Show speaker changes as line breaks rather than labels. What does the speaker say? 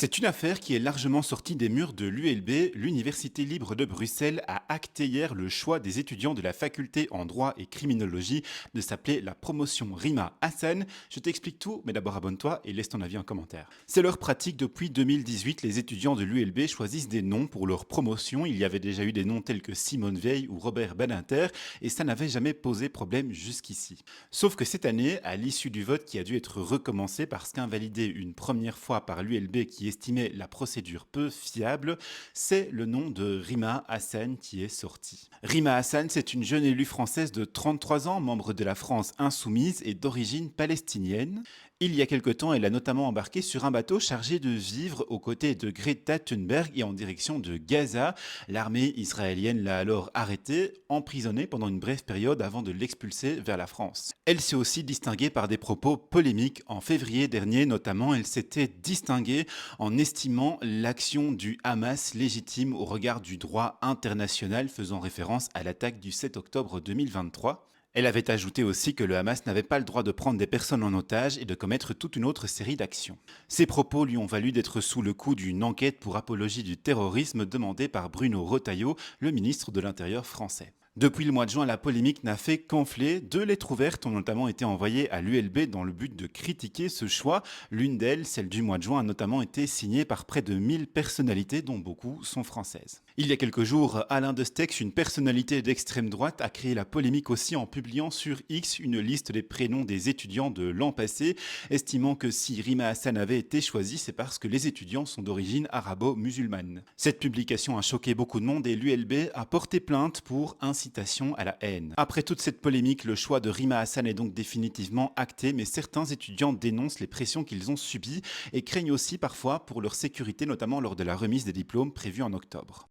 C'est une affaire qui est largement sortie des murs de l'ULB. L'Université libre de Bruxelles a acté hier le choix des étudiants de la faculté en droit et criminologie de s'appeler la promotion Rima Hassan. Je t'explique tout, mais d'abord abonne-toi et laisse ton avis en commentaire. C'est leur pratique depuis 2018. Les étudiants de l'ULB choisissent des noms pour leur promotion. Il y avait déjà eu des noms tels que Simone Veil ou Robert Badinter et ça n'avait jamais posé problème jusqu'ici. Sauf que cette année, à l'issue du vote qui a dû être recommencé parce qu'invalidé une première fois par l'ULB qui estimait la procédure peu fiable, c'est le nom de Rima Hassan qui est sorti. Rima Hassan, c'est une jeune élue française de 33 ans, membre de la France insoumise et d'origine palestinienne. Il y a quelque temps, elle a notamment embarqué sur un bateau chargé de vivres aux côtés de Greta Thunberg et en direction de Gaza. L'armée israélienne l'a alors arrêtée, emprisonnée pendant une brève période avant de l'expulser vers la France. Elle s'est aussi distinguée par des propos polémiques. En février dernier, notamment, elle s'était distinguée en estimant l'action du Hamas légitime au regard du droit international, faisant référence à l'attaque du 7 octobre 2023. Elle avait ajouté aussi que le Hamas n'avait pas le droit de prendre des personnes en otage et de commettre toute une autre série d'actions. Ces propos lui ont valu d'être sous le coup d'une enquête pour apologie du terrorisme demandée par Bruno Retailleau, le ministre de l'Intérieur français. Depuis le mois de juin, la polémique n'a fait qu'enfler. Deux lettres ouvertes ont notamment été envoyées à l'ULB dans le but de critiquer ce choix. L'une d'elles, celle du mois de juin, a notamment été signée par près de 1000 personnalités, dont beaucoup sont françaises. Il y a quelques jours, Alain Destex, une personnalité d'extrême droite, a créé la polémique aussi en publiant sur X une liste des prénoms des étudiants de l'an passé, estimant que si Rima Hassan avait été choisie, c'est parce que les étudiants sont d'origine arabo-musulmane. Cette publication a choqué beaucoup de monde et l'ULB a porté plainte pour incitation à la haine. Après toute cette polémique, le choix de Rima Hassan est donc définitivement acté, mais certains étudiants dénoncent les pressions qu'ils ont subies et craignent aussi parfois pour leur sécurité, notamment lors de la remise des diplômes prévue en octobre.